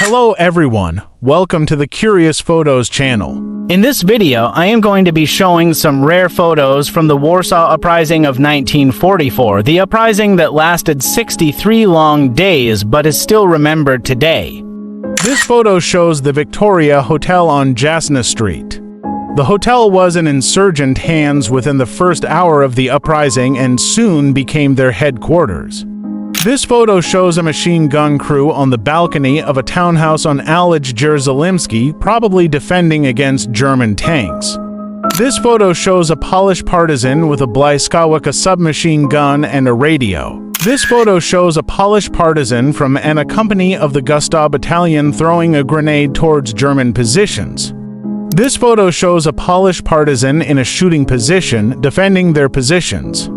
Hello everyone, welcome to the Curious Photos channel. In this video, I am going to be showing some rare photos from the Warsaw Uprising of 1944, the uprising that lasted 63 long days but is still remembered today. This photo shows the Victoria Hotel on Jasna Street. The hotel was in insurgent hands within the first hour of the uprising and soon became their headquarters. This photo shows a machine gun crew on the balcony of a townhouse on Alej Jerozolimski, probably defending against German tanks. This photo shows a Polish partisan with a Błyskawica submachine gun and a radio. This photo shows a Polish partisan from a company of the Gustav Battalion throwing a grenade towards German positions. This photo shows a Polish partisan in a shooting position, defending their positions.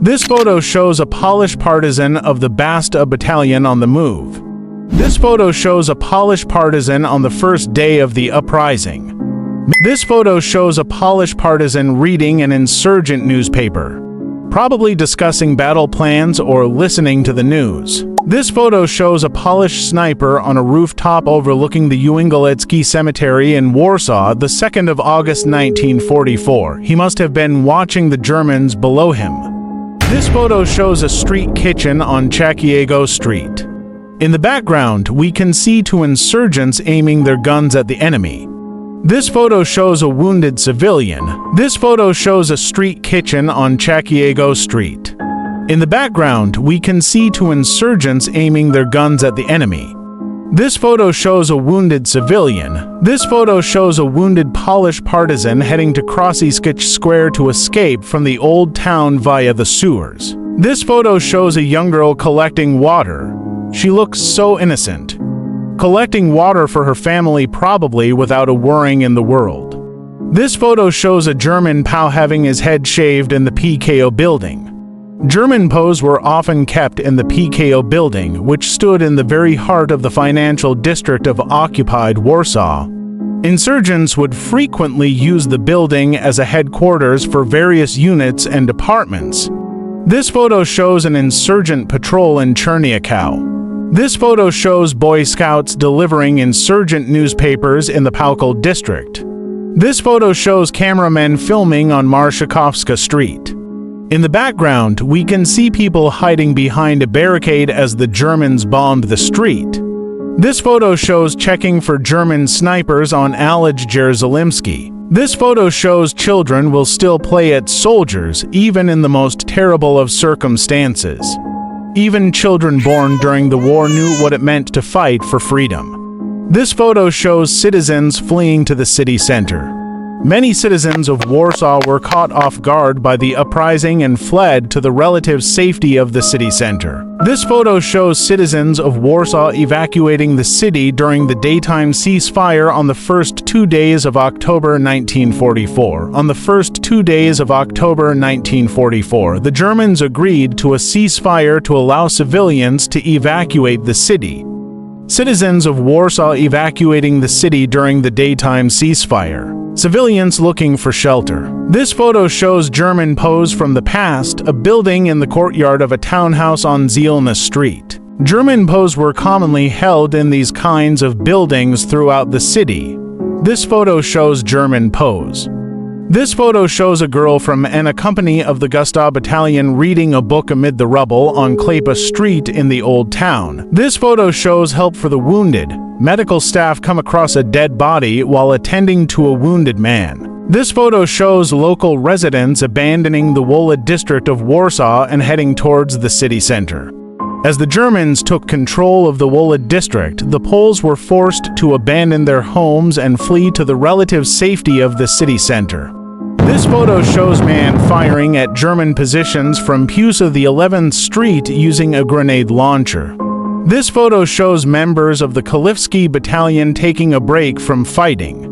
This photo shows a Polish partisan of the Basta Battalion on the move. This photo shows a Polish partisan on the first day of the uprising. This photo shows a Polish partisan reading an insurgent newspaper, probably discussing battle plans or listening to the news. This photo shows a Polish sniper on a rooftop overlooking the Uwingalecki Cemetery in Warsaw, the 2nd of August 1944. He must have been watching the Germans below him. This photo shows a street kitchen on Czakiego Street. In the background, we can see two insurgents aiming their guns at the enemy. This photo shows a wounded civilian. This photo shows a street kitchen on Czakiego Street. In the background, we can see two insurgents aiming their guns at the enemy. This photo shows a wounded civilian. This photo shows a wounded Polish partisan heading to Krasiewicz Square to escape from the old town via the sewers. This photo shows a young girl collecting water. She looks so innocent. Collecting water for her family, probably without a worrying in the world. This photo shows a German POW having his head shaved in the PKO building. German POWs were often kept in the PKO building, which stood in the very heart of the financial district of occupied Warsaw. Insurgents would frequently use the building as a headquarters for various units and departments. This photo shows an insurgent patrol in Czerniakow. This photo shows Boy Scouts delivering insurgent newspapers in the Pałków district. This photo shows cameramen filming on Marszałkowska Street. In the background, we can see people hiding behind a barricade as the Germans bombed the street. This photo shows checking for German snipers on Alej Jerozolimski. This photo shows children will still play at soldiers even in the most terrible of circumstances. Even children born during the war knew what it meant to fight for freedom. This photo shows citizens fleeing to the city center. Many citizens of Warsaw were caught off guard by the uprising and fled to the relative safety of the city center. This photo shows citizens of Warsaw evacuating the city during the daytime ceasefire on the first 2 days of October 1944. On the first 2 days of October 1944, the Germans agreed to a ceasefire to allow civilians to evacuate the city. Citizens of Warsaw evacuating the city during the daytime ceasefire. Civilians looking for shelter. This photo shows German POWs from the past, a building in the courtyard of a townhouse on Zielna Street. German POWs were commonly held in these kinds of buildings throughout the city. This photo shows German POWs. This photo shows a girl from a company of the Gustav Battalion reading a book amid the rubble on Klapa Street in the Old Town. This photo shows help for the wounded. Medical staff come across a dead body while attending to a wounded man. This photo shows local residents abandoning the Wola district of Warsaw and heading towards the city center. As the Germans took control of the Wola district, the Poles were forced to abandon their homes and flee to the relative safety of the city center. This photo shows man firing at German positions from Pusa the 11th Street using a grenade launcher. This photo shows members of the Kalifski Battalion taking a break from fighting.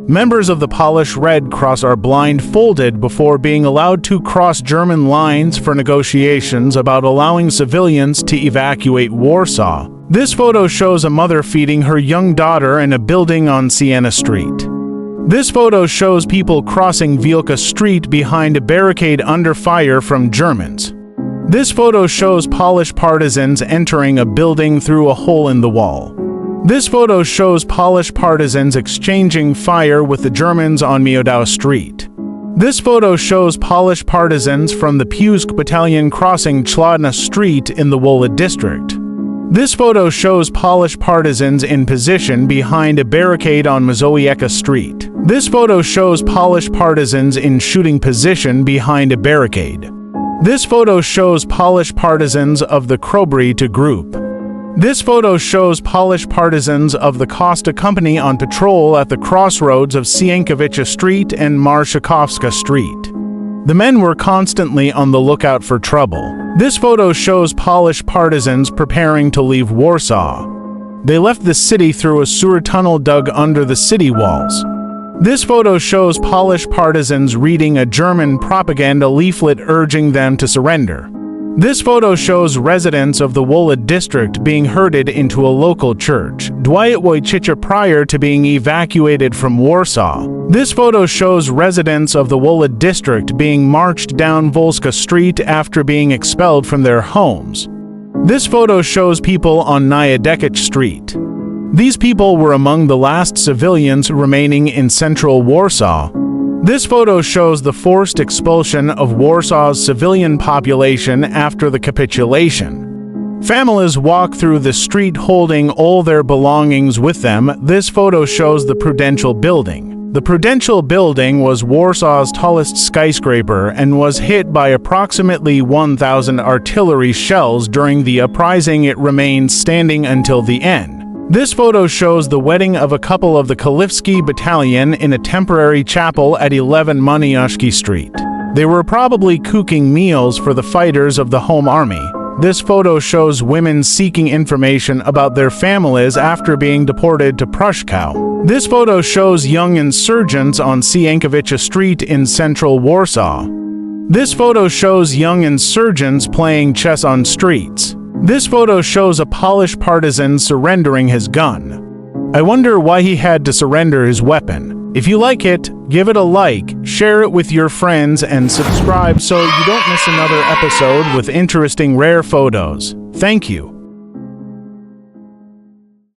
Members of the Polish Red Cross are blindfolded before being allowed to cross German lines for negotiations about allowing civilians to evacuate Warsaw. This photo shows a mother feeding her young daughter in a building on Siena Street. This photo shows people crossing Wielka Street behind a barricade under fire from Germans. This photo shows Polish partisans entering a building through a hole in the wall. This photo shows Polish partisans exchanging fire with the Germans on Miodow Street. This photo shows Polish partisans from the Pusk Battalion crossing Chladna Street in the Wola district. This photo shows Polish partisans in position behind a barricade on Mazowiecka Street. This photo shows Polish partisans in shooting position behind a barricade. This photo shows Polish partisans of the Krobryta group. This photo shows Polish partisans of the Costa Company on patrol at the crossroads of Sienkiewicz Street and Marszałkowska Street. The men were constantly on the lookout for trouble. This photo shows Polish partisans preparing to leave Warsaw. They left the city through a sewer tunnel dug under the city walls. This photo shows Polish partisans reading a German propaganda leaflet urging them to surrender. This photo shows residents of the Wola district being herded into a local church, Dwight Wojciech, prior to being evacuated from Warsaw. This photo shows residents of the Wola district being marched down Wolska Street after being expelled from their homes. This photo shows people on Nyadekich Street. These people were among the last civilians remaining in central Warsaw. This photo shows the forced expulsion of Warsaw's civilian population after the capitulation. Families walk through the street holding all their belongings with them. This photo shows the Prudential Building. The Prudential Building was Warsaw's tallest skyscraper and was hit by approximately 1,000 artillery shells during the uprising. It remained standing until the end. This photo shows the wedding of a couple of the Kalivsky Battalion in a temporary chapel at 11 Maniashki Street. They were probably cooking meals for the fighters of the Home Army. This photo shows women seeking information about their families after being deported to Pruszkow. This photo shows young insurgents on Sienkiewicz Street in central Warsaw. This photo shows young insurgents playing chess on streets. This photo shows a Polish partisan surrendering his gun. I wonder why he had to surrender his weapon. If you like it, give it a like, share it with your friends, and subscribe so you don't miss another episode with interesting rare photos. Thank you.